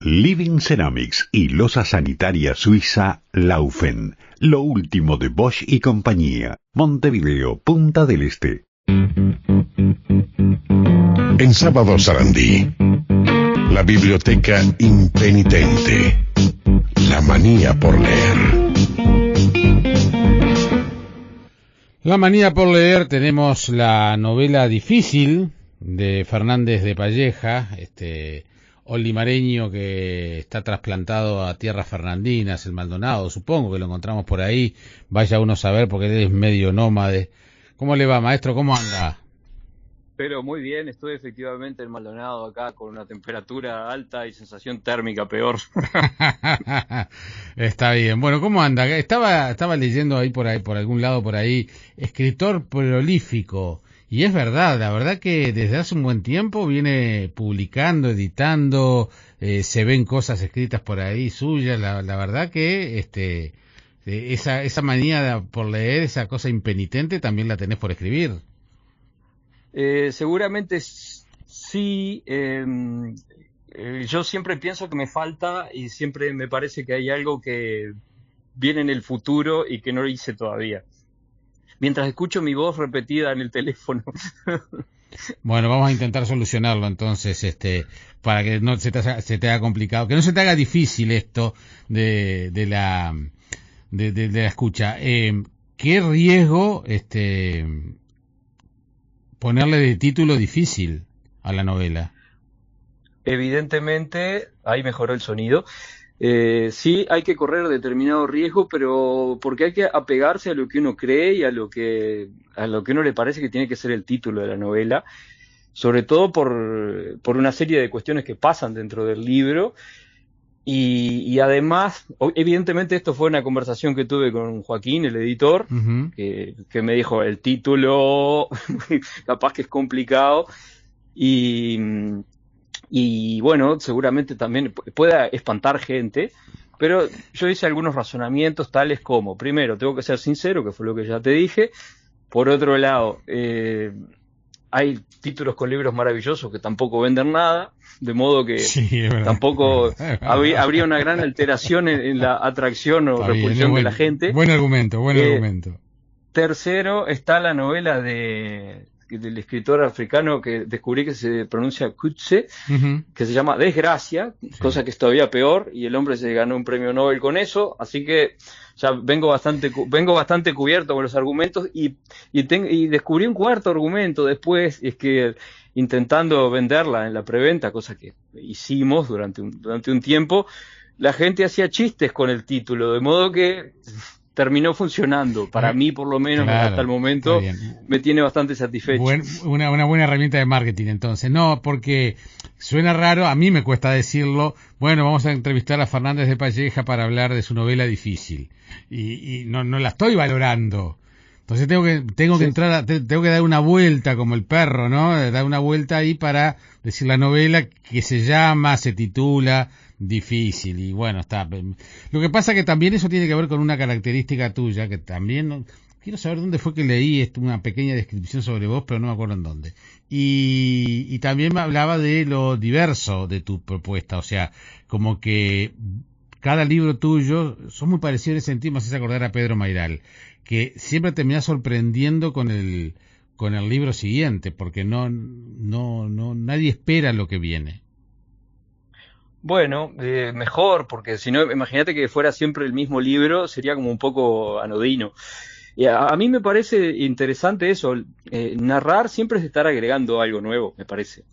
Living Ceramics y loza sanitaria suiza Laufen. Lo último de Bosch y compañía. Montevideo, Punta del Este. En Sábado Sarandí, la biblioteca impenitente. La manía por leer. La manía por leer, tenemos la novela Difícil de Fernández de Palleja, olimareño que está trasplantado a tierras fernandinas, el Maldonado, supongo que lo encontramos por ahí, vaya uno a saber porque él es medio nómade. ¿Cómo le va, maestro? ¿Cómo anda? Pero muy bien, estoy efectivamente en Maldonado acá con una temperatura alta y sensación térmica peor. Está bien. Bueno, ¿cómo anda? Estaba leyendo ahí por algún lado por ahí, escritor prolífico. Y es verdad, la verdad que desde hace un buen tiempo viene publicando, editando, se ven cosas escritas por ahí suyas, la verdad que esa manía por leer, esa cosa impenitente también la tenés por escribir. Seguramente sí, yo siempre pienso que me falta y siempre me parece que hay algo que viene en el futuro y que no hice todavía. Mientras escucho mi voz repetida en el teléfono. Bueno, vamos a intentar solucionarlo entonces, para que no se te haga complicado, que no se te haga difícil esto de la escucha. ¿Qué riesgo, ponerle de título Difícil a la novela? Evidentemente, ahí mejoró el sonido. Sí, hay que correr determinado riesgo, pero porque hay que apegarse a lo que uno cree y a lo que uno le parece que tiene que ser el título de la novela, sobre todo por una serie de cuestiones que pasan dentro del libro. Y además, evidentemente esto fue una conversación que tuve con Joaquín, el editor, Uh-huh. que me dijo, el título capaz que es complicado y bueno, seguramente también pueda espantar gente, pero yo hice algunos razonamientos tales como, primero, tengo que ser sincero, que fue lo que ya te dije. Por otro lado, hay títulos con libros maravillosos que tampoco venden nada, de modo que sí, tampoco habría una gran alteración en la atracción o repulsión de la gente. Buen argumento. Tercero, está la novela del escritor africano que descubrí que se pronuncia Kutse, uh-huh, que se llama Desgracia, sí, cosa que es todavía peor, y el hombre se ganó un premio Nobel con eso, así que ya vengo bastante cubierto con los argumentos y descubrí un cuarto argumento después, es que intentando venderla en la preventa, cosa que hicimos durante un tiempo, la gente hacía chistes con el título, de modo que terminó funcionando. Para mí, por lo menos, claro, hasta el momento, me tiene bastante satisfecho. Una buena herramienta de marketing, entonces. No, porque suena raro, a mí me cuesta decirlo. Bueno, vamos a entrevistar a Fernández de Palleja para hablar de su novela Difícil. Y no la estoy valorando. Entonces tengo que entrar, tengo que dar una vuelta como el perro, ¿no? Dar una vuelta ahí para decir la novela que se titula Difícil, y bueno, está. Lo que pasa que también eso tiene que ver con una característica tuya, que también, quiero saber dónde fue que leí una pequeña descripción sobre vos, pero no me acuerdo en dónde. Y también me hablaba de lo diverso de tu propuesta, o sea, como que cada libro tuyo son muy parecidos en ese sentido, me haces acordar a Pedro Mairal, que siempre terminás sorprendiendo con el libro siguiente, porque nadie espera lo que viene. Bueno, mejor, porque si no, imagínate que fuera siempre el mismo libro, sería como un poco anodino. Y a mí me parece interesante eso, narrar siempre es estar agregando algo nuevo, me parece.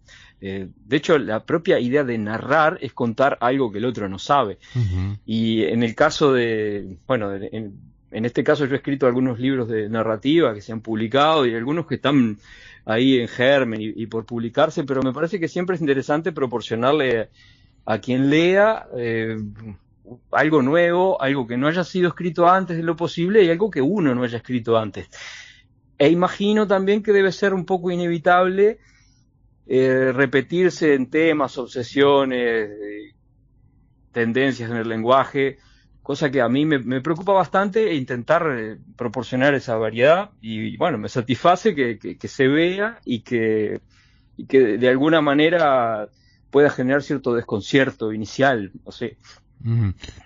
De hecho, la propia idea de narrar es contar algo que el otro no sabe. Uh-huh. Y en el caso en este caso yo he escrito algunos libros de narrativa que se han publicado y algunos que están ahí en germen y por publicarse, pero me parece que siempre es interesante proporcionarle a quien lea algo nuevo, algo que no haya sido escrito antes de lo posible y algo que uno no haya escrito antes. E imagino también que debe ser un poco inevitable repetirse en temas, obsesiones, tendencias en el lenguaje, cosa que a mí me preocupa bastante, e intentar proporcionar esa variedad y bueno, me satisface que se vea y que de alguna manera pueda generar cierto desconcierto inicial, no sé.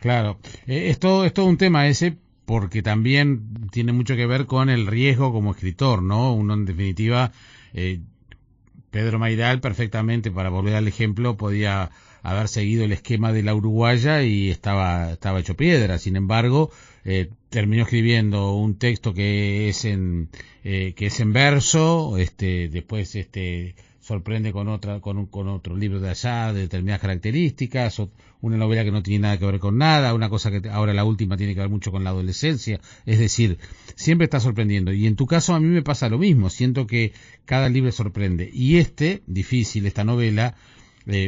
Claro, es todo un tema ese, porque también tiene mucho que ver con el riesgo como escritor, ¿no? Uno, en definitiva, Pedro Mairal perfectamente, para volver al ejemplo, podía haber seguido el esquema de la uruguaya y estaba hecho piedra. Sin embargo, terminó escribiendo un texto que es en verso, después sorprende con otro libro de allá de determinadas características, una novela que no tiene nada que ver con nada, una cosa que ahora la última tiene que ver mucho con la adolescencia, es decir, siempre está sorprendiendo. Y en tu caso a mí me pasa lo mismo, siento que cada libro sorprende. Y difícil, esta novela,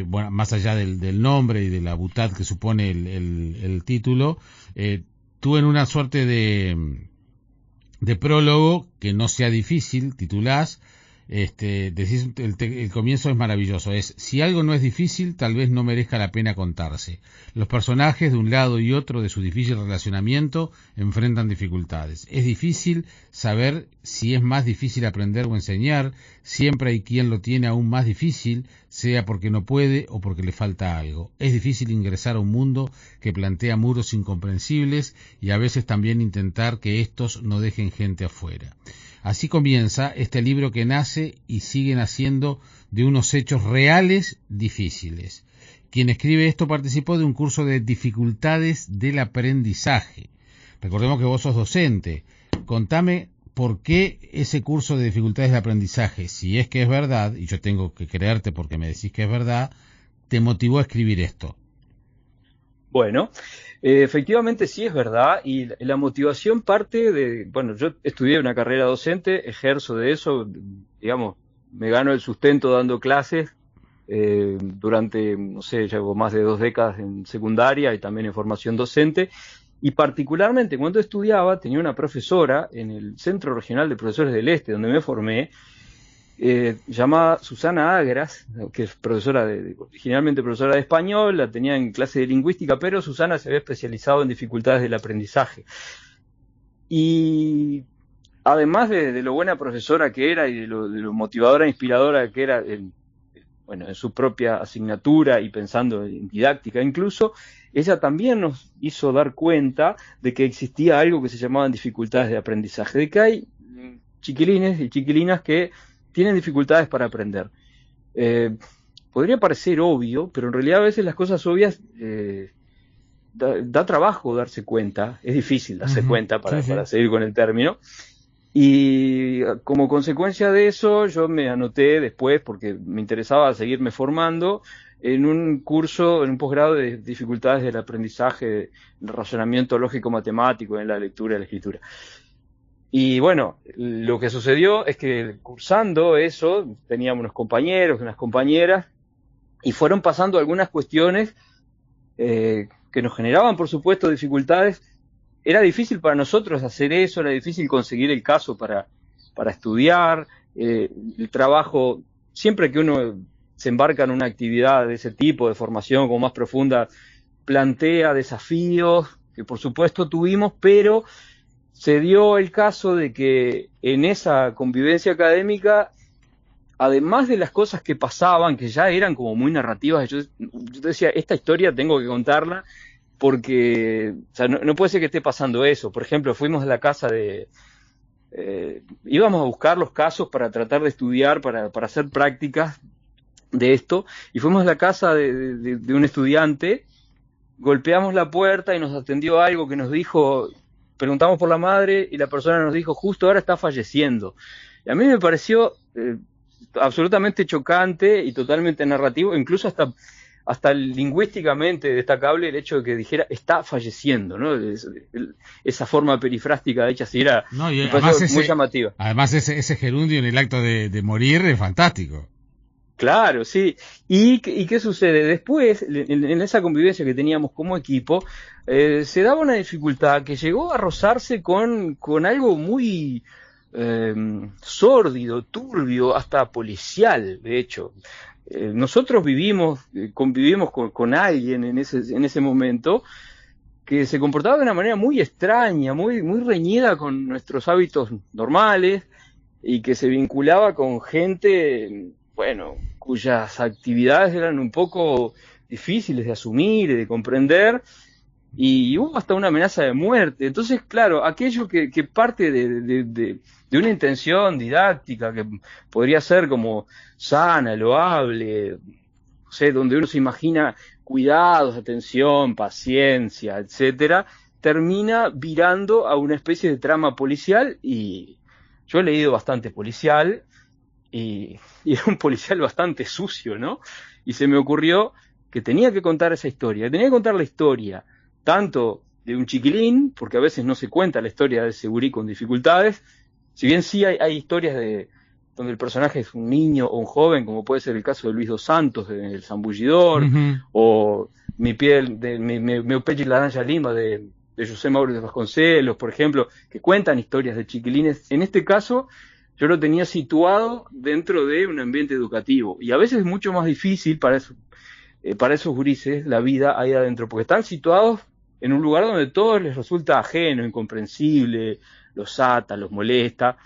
bueno, más allá del nombre y de la butad que supone el título, tú en una suerte de prólogo, que no sea difícil, titulás, decís, el comienzo es maravilloso, si algo no es difícil, tal vez no merezca la pena contarse. Los personajes de un lado y otro de su difícil relacionamiento enfrentan dificultades. Es difícil saber si es más difícil aprender o enseñar, siempre hay quien lo tiene aún más difícil, sea porque no puede o porque le falta algo. Es difícil ingresar a un mundo que plantea muros incomprensibles y a veces también intentar que estos no dejen gente afuera. Así comienza este libro que nace y sigue naciendo de unos hechos reales difíciles. Quien escribe esto participó de un curso de dificultades del aprendizaje. Recordemos que vos sos docente. Contame por qué ese curso de dificultades de aprendizaje, si es que es verdad, y yo tengo que creerte porque me decís que es verdad, te motivó a escribir esto. Bueno, efectivamente sí es verdad, y la motivación parte de, bueno, yo estudié una carrera docente, ejerzo de eso, digamos, me gano el sustento dando clases durante, no sé, llevo más de 2 décadas en secundaria y también en formación docente, y particularmente cuando estudiaba tenía una profesora en el Centro Regional de Profesores del Este, donde me formé, llamada Susana Agras, que es originalmente profesora de español, la tenía en clase de lingüística, pero Susana se había especializado en dificultades del aprendizaje. Y además de lo buena profesora que era y de lo motivadora e inspiradora que era en su propia asignatura y pensando en didáctica incluso, ella también nos hizo dar cuenta de que existía algo que se llamaban dificultades de aprendizaje, de que hay chiquilines y chiquilinas que tienen dificultades para aprender. Podría parecer obvio, pero en realidad a veces las cosas obvias da trabajo darse cuenta, es difícil darse cuenta para seguir con el término. Y como consecuencia de eso yo me anoté después, porque me interesaba seguirme formando, en un curso, en un posgrado de dificultades del aprendizaje, de razonamiento lógico-matemático en la lectura y la escritura. Y bueno, lo que sucedió es que cursando eso, teníamos unos compañeros, unas compañeras, y fueron pasando algunas cuestiones que nos generaban, por supuesto, dificultades. Era difícil para nosotros hacer eso, era difícil conseguir el caso para estudiar, el trabajo, siempre que uno se embarca en una actividad de ese tipo, de formación como más profunda, plantea desafíos que por supuesto tuvimos, pero se dio el caso de que en esa convivencia académica, además de las cosas que pasaban, que ya eran como muy narrativas, yo decía, esta historia tengo que contarla, porque o sea, no puede ser que esté pasando eso. Por ejemplo, fuimos a la casa íbamos a buscar los casos para tratar de estudiar, para hacer prácticas de esto, y fuimos a la casa de un estudiante, golpeamos la puerta y nos atendió algo que nos dijo, preguntamos por la madre y la persona nos dijo, justo ahora está falleciendo. Y a mí me pareció absolutamente chocante y totalmente narrativo, incluso hasta lingüísticamente destacable el hecho de que dijera está falleciendo, ¿no? Esa forma perifrástica hecha así era, no, y me pareció muy llamativa. Además ese gerundio en el acto de morir es fantástico. Claro, sí. ¿Y qué sucede? Después, en esa convivencia que teníamos como equipo, se daba una dificultad que llegó a rozarse con algo muy sórdido, turbio, hasta policial, de hecho. Nosotros convivimos con alguien en ese momento que se comportaba de una manera muy extraña, muy reñida con nuestros hábitos normales y que se vinculaba con gente, bueno, cuyas actividades eran un poco difíciles de asumir y de comprender, y hubo hasta una amenaza de muerte. Entonces, claro, aquello que parte de una intención didáctica que podría ser como sana, loable, no sé, donde uno se imagina cuidados, atención, paciencia, etcétera, termina virando a una especie de trama policial. Y yo he leído bastante policial y era un policial bastante sucio, ¿no? Y se me ocurrió que tenía que contar esa historia, tenía que contar la historia tanto de un chiquilín, porque a veces no se cuenta la historia del segurí con dificultades, si bien sí hay historias donde el personaje es un niño o un joven, como puede ser el caso de Luis dos Santos en El Zambullidor, o Mi Pelle y la Naranja Lima de José Mauro de Vasconcelos, por ejemplo, que cuentan historias de chiquilines. En este caso, yo lo tenía situado dentro de un ambiente educativo, y a veces es mucho más difícil para esos gurises la vida ahí adentro, porque están situados en un lugar donde todo les resulta ajeno, incomprensible, los ata, los molesta,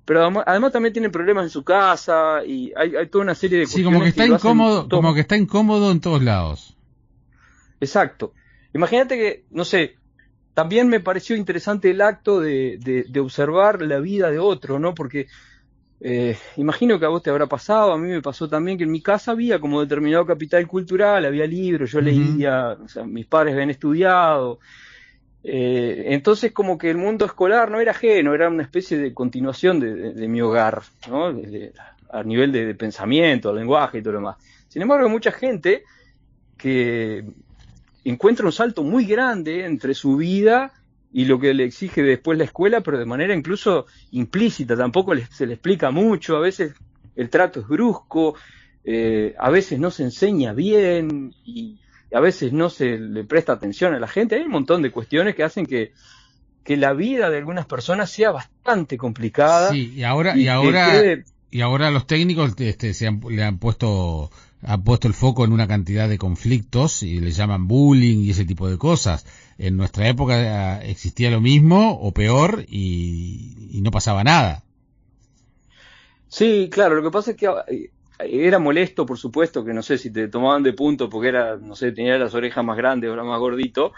pero además también tienen problemas en su casa, y hay toda una serie de Sí, cuestiones como que está incómodo, todo... como que está incómodo en todos lados. Exacto. Imagínate que, no sé, también me pareció interesante el acto de observar la vida de otro, ¿no? Porque imagino que a vos te habrá pasado, a mí me pasó también que en mi casa había como determinado capital cultural, había libros, yo leía, o sea, mis padres habían estudiado, entonces como que el mundo escolar no era ajeno, era una especie de continuación de mi hogar, ¿no? A nivel de pensamiento, lenguaje y todo lo demás. Sin embargo, hay mucha gente que encuentra un salto muy grande entre su vida y lo que le exige después la escuela, pero de manera incluso implícita, tampoco se le explica mucho, a veces el trato es brusco, a veces no se enseña bien, y a veces no se le presta atención a la gente. Hay un montón de cuestiones que hacen que la vida de algunas personas sea bastante complicada. Sí, y ahora los técnicos le han puesto el foco en una cantidad de conflictos y le llaman bullying y ese tipo de cosas. En nuestra época existía lo mismo o peor y no pasaba nada. Sí, claro, lo que pasa es que era molesto, por supuesto, que no sé si te tomaban de punto porque no sé, tenía las orejas más grandes o era más gordito,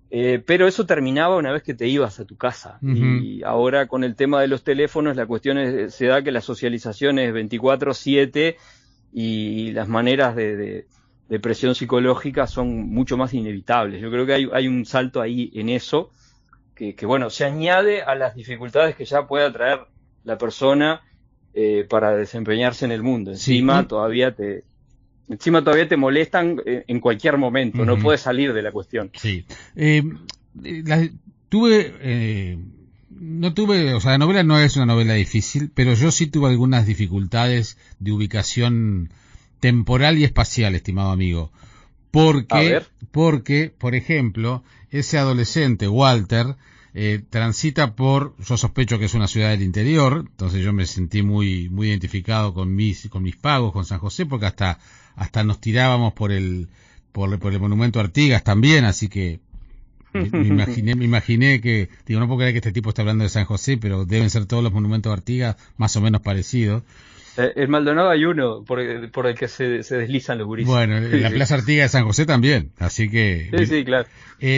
pero eso terminaba una vez que te ibas a tu casa. Y ahora con el tema de los teléfonos, la cuestión se da que la socialización es 24/7 y las maneras de presión psicológica son mucho más inevitables. Yo creo que hay un salto ahí en eso, que bueno, se añade a las dificultades que ya pueda traer la persona para desempeñarse en el mundo. Encima todavía te molestan en cualquier momento, no puedes salir de la cuestión. Sí. O sea, la novela no es una novela difícil, pero yo sí tuve algunas dificultades de ubicación temporal y espacial, estimado amigo. Porque, por ejemplo, ese adolescente, Walter, transita yo sospecho que es una ciudad del interior, entonces yo me sentí muy identificado con mis pagos, con San José, porque hasta nos tirábamos por el monumento Artigas también, así que me imaginé que, no puedo creer que este tipo está hablando de San José, pero deben ser todos los monumentos Artigas más o menos parecidos. En Maldonado hay uno por el que se deslizan los gurises. Bueno, en la Plaza Artigas de San José también, así que... Sí, claro.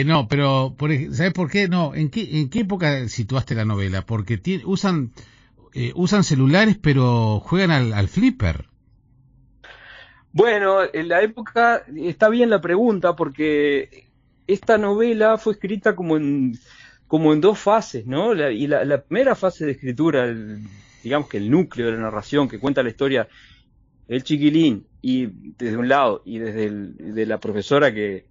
No, pero, ¿sabes por qué? No, ¿en qué época situaste la novela? Porque usan celulares, pero juegan al flipper. Bueno, en la época está bien la pregunta, porque esta novela fue escrita como en dos fases, ¿no? La primera fase de escritura, digamos que el núcleo de la narración que cuenta la historia del chiquilín, y desde un lado, y de la profesora que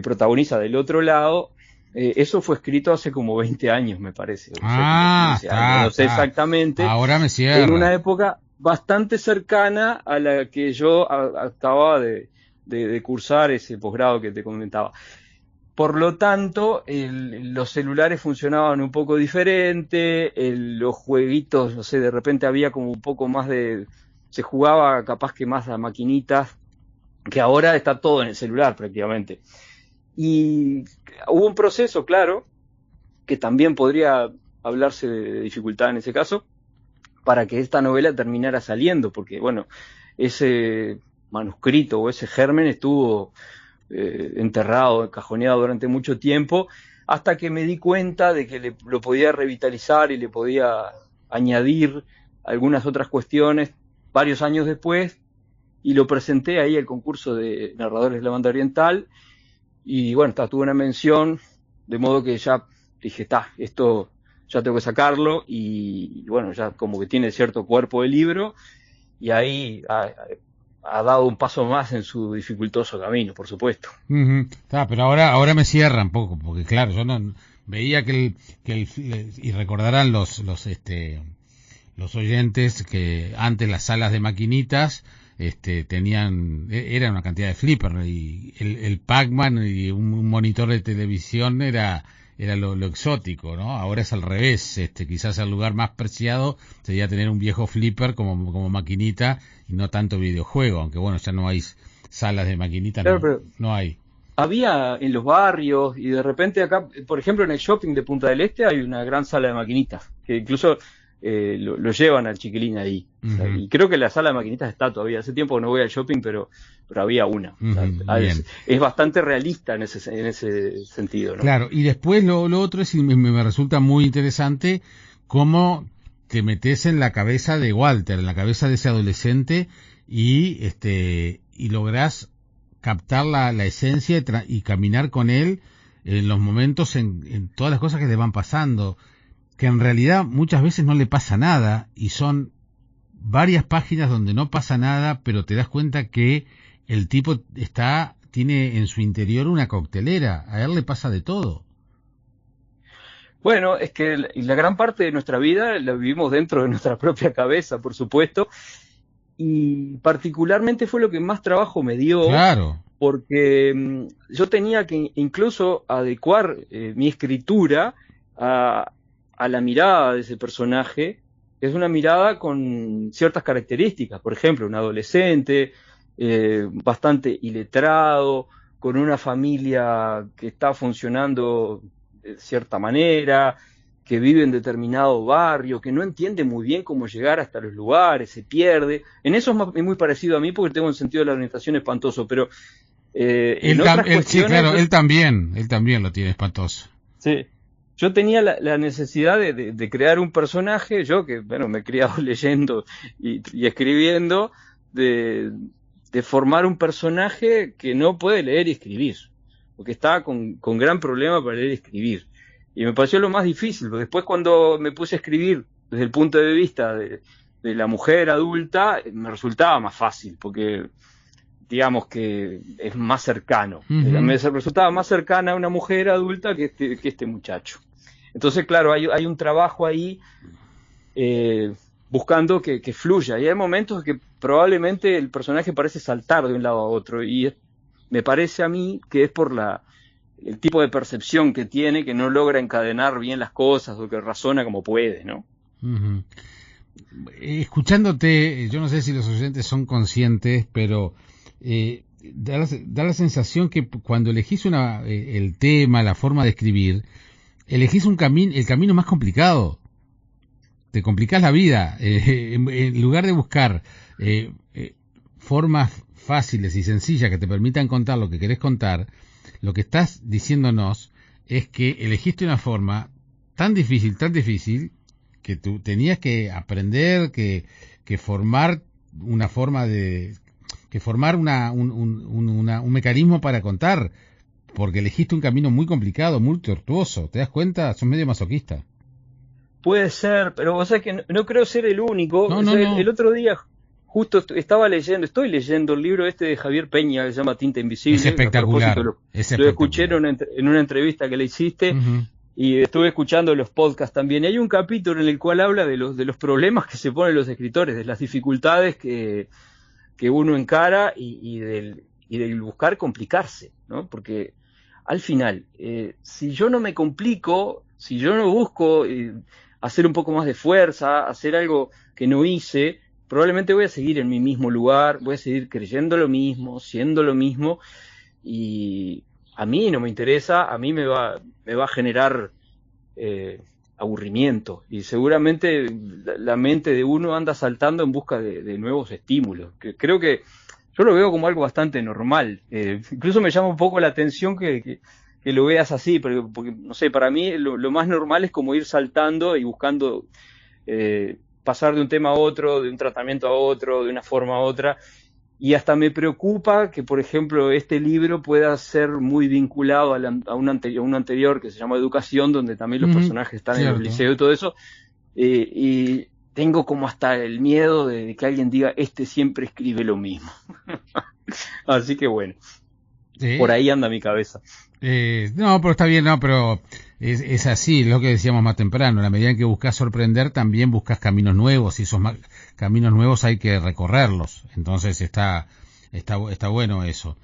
protagoniza del otro lado, eso fue escrito hace como 20 años, me parece. No sé exactamente. Ahora me cierra. En una época bastante cercana a la que yo acababa de cursar ese posgrado que te comentaba. Por lo tanto, los celulares funcionaban un poco diferente, los jueguitos, no sé, de repente había como un poco más se jugaba capaz que más a maquinitas, que ahora está todo en el celular prácticamente. Y hubo un proceso, claro, que también podría hablarse de dificultad en ese caso, para que esta novela terminara saliendo, porque bueno, ese manuscrito o ese germen estuvo enterrado, encajoneado durante mucho tiempo, hasta que me di cuenta de que lo podía revitalizar y le podía añadir algunas otras cuestiones varios años después, y lo presenté ahí al concurso de narradores de la banda oriental, y bueno, tuve una mención, de modo que ya dije, esto ya tengo que sacarlo, y bueno, ya como que tiene cierto cuerpo de libro, y ahí ha dado un paso más en su dificultoso camino, por supuesto. Pero ahora me cierra un poco, porque claro, yo no veía y recordarán los oyentes que antes las salas de maquinitas era una cantidad de flipper, y el Pac-Man y un monitor de televisión era lo exótico, ¿no? Ahora es al revés, quizás el lugar más preciado sería tener un viejo flipper como maquinita y no tanto videojuego, aunque bueno, ya no hay salas de maquinita, claro, no hay. Había en los barrios, y de repente acá, por ejemplo en el shopping de Punta del Este hay una gran sala de maquinitas, que incluso lo llevan al chiquilín ahí. O sea, y creo que la sala de maquinitas está todavía. Hace tiempo que no voy al shopping, pero había una. O sea, es bastante realista en ese sentido, ¿no? Claro, y después lo otro es, y me resulta muy interesante, cómo te metes en la cabeza de Walter, en la cabeza de ese adolescente, y lográs captar la esencia y caminar con él en los momentos, en todas las cosas que le van pasando, que en realidad muchas veces no le pasa nada, y son varias páginas donde no pasa nada, pero te das cuenta que el tipo tiene en su interior una coctelera, a él le pasa de todo. Bueno, es que la gran parte de nuestra vida la vivimos dentro de nuestra propia cabeza, por supuesto, y particularmente fue lo que más trabajo me dio, claro, porque yo tenía que incluso adecuar mi escritura a la mirada de ese personaje, que es una mirada con ciertas características. Por ejemplo, un adolescente bastante iletrado, con una familia que está funcionando de cierta manera, que vive en determinado barrio, que no entiende muy bien cómo llegar hasta los lugares, se pierde. En eso es muy parecido a mí, porque tengo un sentido de la orientación espantoso, pero en otras cuestiones... Sí, claro, él también lo tiene espantoso. Sí. Yo tenía la necesidad de crear un personaje, yo que, bueno, me he criado leyendo y escribiendo, de formar un personaje que no puede leer y escribir, porque está con gran problema para leer y escribir. Y me pareció lo más difícil, porque después cuando me puse a escribir desde el punto de vista de la mujer adulta, me resultaba más fácil, porque digamos que es más cercano. Me resultaba más cercana a una mujer adulta que este muchacho. Entonces, claro, hay un trabajo ahí buscando que fluya. Y hay momentos que probablemente el personaje parece saltar de un lado a otro. Y me parece a mí que es por el tipo de percepción que tiene, que no logra encadenar bien las cosas o que razona como puede, ¿no? Escuchándote, yo no sé si los oyentes son conscientes, pero... da la sensación que cuando elegís el tema, la forma de escribir, elegís el camino más complicado. Te complicás la vida. En lugar de buscar formas fáciles y sencillas que te permitan contar lo que querés contar, lo que estás diciéndonos es que elegiste una forma tan difícil, que tú tenías que aprender, que formar una forma que formar un mecanismo para contar, porque elegiste un camino muy complicado, muy tortuoso. ¿Te das cuenta? Sos medio masoquista. Puede ser, pero vos sabés que no creo ser el único. No. El otro día justo estoy leyendo el libro de Javier Peña, que se llama Tinta Invisible. Es espectacular. Lo escuché en una entrevista que le hiciste, y estuve escuchando los podcasts también. Y hay un capítulo en el cual habla de los problemas que se ponen los escritores, de las dificultades que uno encara y del buscar complicarse, ¿no? Porque al final, si yo no me complico, si yo no busco hacer un poco más de fuerza, hacer algo que no hice, probablemente voy a seguir en mi mismo lugar, voy a seguir creyendo lo mismo, siendo lo mismo, y a mí no me interesa, a mí me va a generar aburrimiento, y seguramente la mente de uno anda saltando en busca de nuevos estímulos, que creo que yo lo veo como algo bastante normal. Incluso me llama un poco la atención que lo veas así, porque no sé, para mí lo más normal es como ir saltando y buscando pasar de un tema a otro, de un tratamiento a otro, de una forma a otra. Y hasta me preocupa que, por ejemplo, este libro pueda ser muy vinculado a un anterior que se llama Educación, donde también los personajes están en los liceos y todo eso. Y tengo como hasta el miedo de que alguien diga, este siempre escribe lo mismo. Así que bueno, por ahí anda mi cabeza. No, pero está bien, no, pero es así, lo que decíamos más temprano. En la medida en que buscas sorprender, también buscas caminos nuevos, y esos caminos nuevos hay que recorrerlos. Entonces está bueno eso.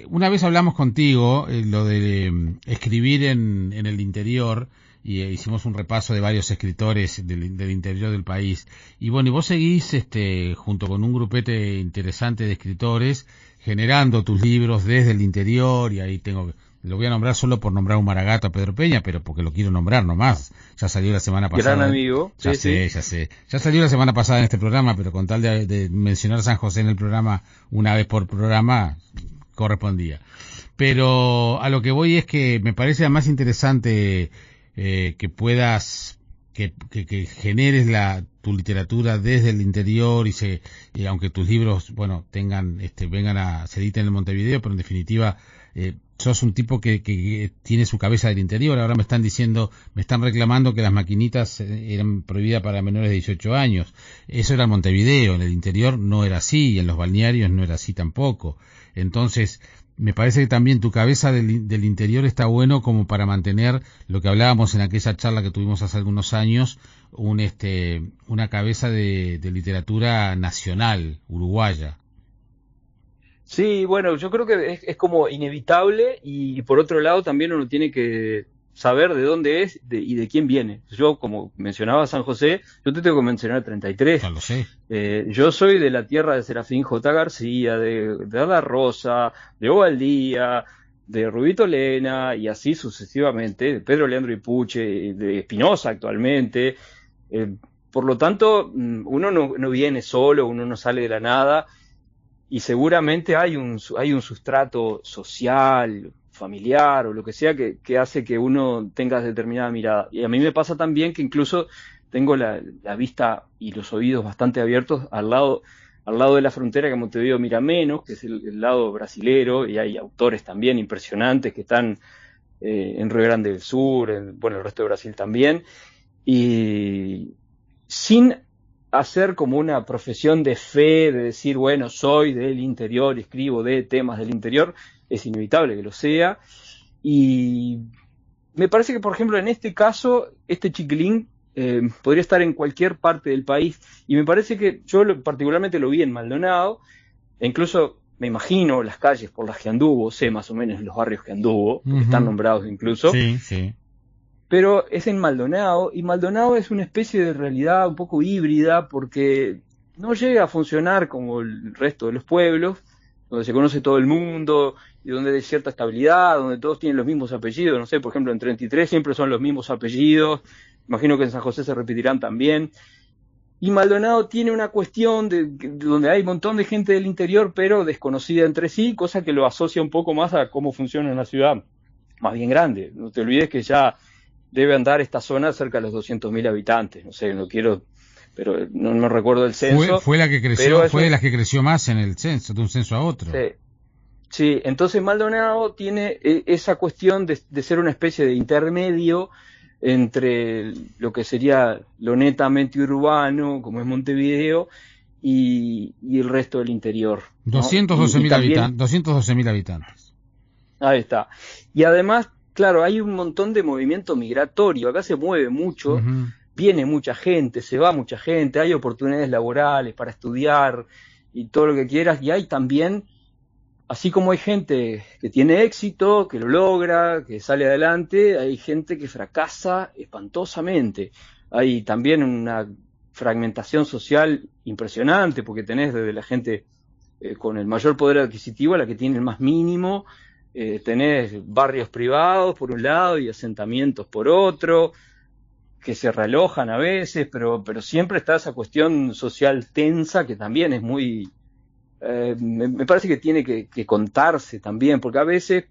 Una vez hablamos contigo lo de escribir en el interior, y hicimos un repaso de varios escritores del interior del país. Y bueno, y vos seguís junto con un grupete interesante de escritores generando tus libros desde el interior, y ahí lo voy a nombrar solo por nombrar un Maragato a Pedro Peña, pero porque lo quiero nombrar nomás. Ya salió la semana pasada. Gran amigo. Ya sé. Ya salió la semana pasada en este programa, pero con tal de mencionar San José en el programa una vez por programa, correspondía. Pero a lo que voy es que me parece más interesante que puedas que generes tu literatura desde el interior, y aunque tus libros, bueno, se editen en Montevideo, pero en definitiva sos un tipo que tiene su cabeza del interior. Ahora me están reclamando que las maquinitas eran prohibidas para menores de 18 años. Eso era en Montevideo, en el interior no era así, y en los balnearios no era así tampoco. Entonces, me parece que también tu cabeza del interior está bueno como para mantener lo que hablábamos en aquella charla que tuvimos hace algunos años, una cabeza de literatura nacional, uruguaya. Sí, bueno, yo creo que es como inevitable, y por otro lado también uno tiene que saber de dónde es y de quién viene. Yo, como mencionaba San José, yo te tengo que mencionar 33. Ya lo sé. Yo soy de la tierra de Serafín J. García, de Ada Rosa, de Ovaldía, de Rubito Lena, y así sucesivamente, de Pedro Leandro Ipuche, de Espinosa actualmente. Por lo tanto, uno no viene solo, uno no sale de la nada, y seguramente hay un sustrato social, familiar o lo que sea que hace que uno tenga determinada mirada. Y a mí me pasa también que incluso tengo la vista y los oídos bastante abiertos al lado de la frontera, que Montevideo mira menos, que es el lado brasilero, y hay autores también impresionantes que están en Río Grande del Sur, el resto de Brasil también, y sin hacer como una profesión de fe, de decir, bueno, soy del interior, escribo de temas del interior. Es inevitable que lo sea, y me parece que, por ejemplo, en este caso, este chiquilín podría estar en cualquier parte del país, y me parece que yo particularmente lo vi en Maldonado, e incluso me imagino las calles por las que anduvo, sé más o menos los barrios que anduvo, porque están nombrados incluso. Sí. Pero es en Maldonado, y Maldonado es una especie de realidad un poco híbrida, porque no llega a funcionar como el resto de los pueblos, donde se conoce todo el mundo y donde hay cierta estabilidad, donde todos tienen los mismos apellidos. No sé, por ejemplo, en 33 siempre son los mismos apellidos, imagino que en San José se repetirán también. Y Maldonado tiene una cuestión donde hay un montón de gente del interior, pero desconocida entre sí, cosa que lo asocia un poco más a cómo funciona una ciudad más bien grande. No te olvides que ya debe andar esta zona cerca de los 200.000 habitantes, no sé, no quiero, pero no recuerdo el censo. Fue la que creció, fue de las que creció más en el censo, de un censo a otro. Sí, entonces Maldonado tiene esa cuestión de ser una especie de intermedio entre lo que sería lo netamente urbano, como es Montevideo, y el resto del interior, ¿no? 212.000 habitantes. Ahí está. Y además, claro, hay un montón de movimiento migratorio, acá se mueve mucho, viene mucha gente, se va mucha gente, hay oportunidades laborales para estudiar y todo lo que quieras, y hay también, así como hay gente que tiene éxito, que lo logra, que sale adelante, hay gente que fracasa espantosamente. Hay también una fragmentación social impresionante, porque tenés desde la gente con el mayor poder adquisitivo a la que tiene el más mínimo. Tenés barrios privados por un lado y asentamientos por otro, que se realojan a veces, pero siempre está esa cuestión social tensa que también es muy... me parece que tiene que contarse también, porque a veces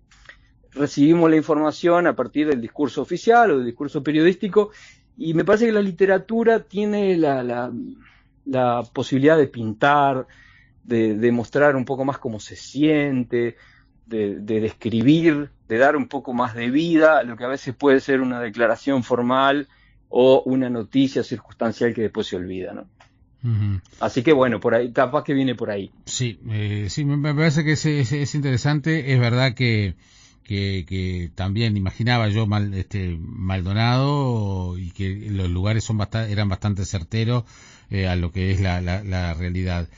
recibimos la información a partir del discurso oficial o del discurso periodístico, y me parece que la literatura tiene la posibilidad de pintar, de mostrar un poco más cómo se siente, de describir, de dar un poco más de vida a lo que a veces puede ser una declaración formal o una noticia circunstancial que después se olvida, ¿no? Uh-huh. Así que bueno, por ahí, capaz que viene por ahí. Sí, sí, me parece que es interesante. Es verdad que también imaginaba yo Maldonado, y que los lugares eran bastante certeros a lo que es la realidad.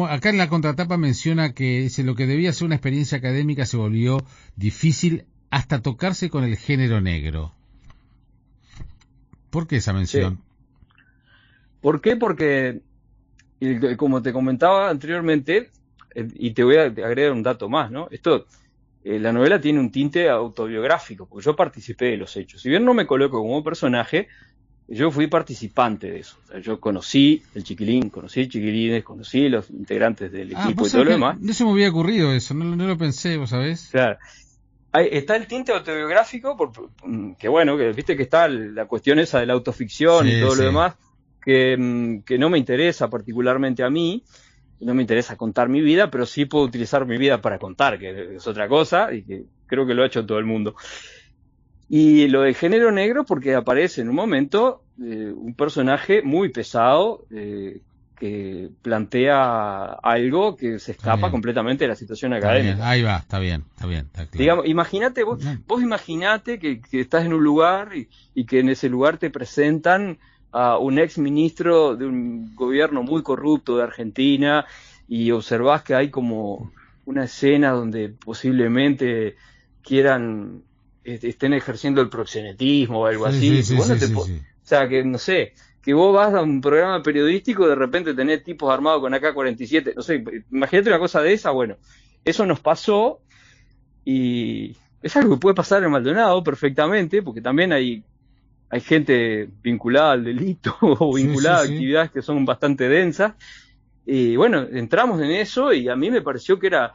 Acá en la contratapa menciona que dice, lo que debía ser una experiencia académica se volvió difícil hasta tocarse con el género negro. ¿Por qué esa mención? Sí. ¿Por qué? Porque, como te comentaba anteriormente, y te voy a agregar un dato más, ¿no? La novela tiene un tinte autobiográfico, porque yo participé de los hechos. Si bien no me coloco como personaje, yo fui participante de eso. O sea, yo conocí el Chiquilín, conocí Chiquilines, conocí los integrantes del equipo y todo lo demás. No se me había ocurrido eso, no lo pensé, ¿vos sabés? Claro. Ahí está el tinte autobiográfico, que bueno, que viste que está la cuestión esa de la autoficción y todo lo demás, que no me interesa particularmente a mí, no me interesa contar mi vida, pero sí puedo utilizar mi vida para contar, que es otra cosa, y que creo que lo ha hecho todo el mundo. Y lo del género negro, porque aparece en un momento un personaje muy pesado, que plantea algo que se escapa completamente de la situación académica. Ahí va, está bien, está claro. Digamos, imagínate, vos imaginate que estás en un lugar y que en ese lugar te presentan a un ex ministro de un gobierno muy corrupto de Argentina, y observás que hay como una escena donde posiblemente estén ejerciendo el proxenetismo o algo así. O sea, que no sé, que vos vas a un programa periodístico y de repente tenés tipos armados con AK-47, no sé, imagínate una cosa de esa. Bueno, eso nos pasó, y es algo que puede pasar en Maldonado perfectamente, porque también hay gente vinculada al delito o vinculada a actividades que son bastante densas. Y bueno, entramos en eso, y a mí me pareció que era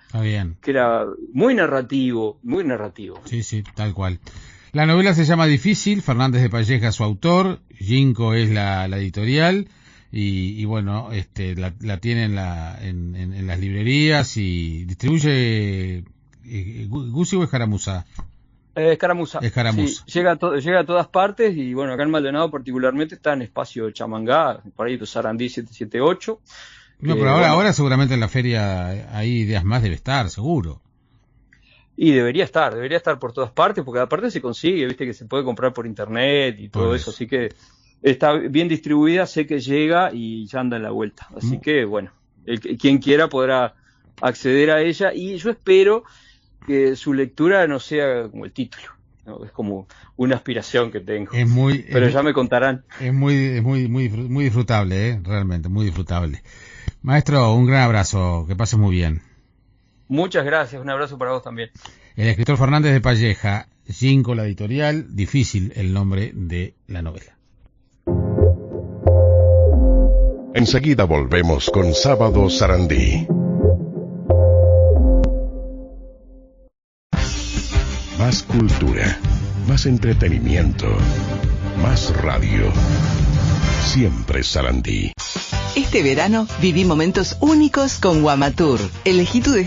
muy narrativo, muy narrativo. Sí, tal cual. La novela se llama Difícil, Fernández de Palleja su autor, Ginkgo es la editorial, y bueno, la tiene en las librerías, y distribuye Guzzi o Escaramuza. Escaramuza. Sí, llega a todas partes, y bueno, acá en Maldonado particularmente está en Espacio Chamangá, por ahí Sarandí 778. No, pero ahora seguramente en la feria hay ideas más, debe estar, seguro. Y debería estar por todas partes, porque aparte se consigue, viste que se puede comprar por internet y todo eso, así que está bien distribuida, sé que llega y ya anda en la vuelta, así que bueno, quien quiera podrá acceder a ella, y yo espero que su lectura no sea como el título, ¿no? Es como una aspiración que tengo, pero ya me contarán. Es muy disfrutable, realmente muy disfrutable. Maestro, un gran abrazo, que pases muy bien. Muchas gracias, un abrazo para vos también. El escritor Fernández de Palleja, Ginkgo la editorial, Difícil el nombre de la novela. Enseguida volvemos con Sábado Sarandí. Más cultura, más entretenimiento, más radio. Siempre Sarandí. Este verano viví momentos únicos con Guamatur. Elegí tu destino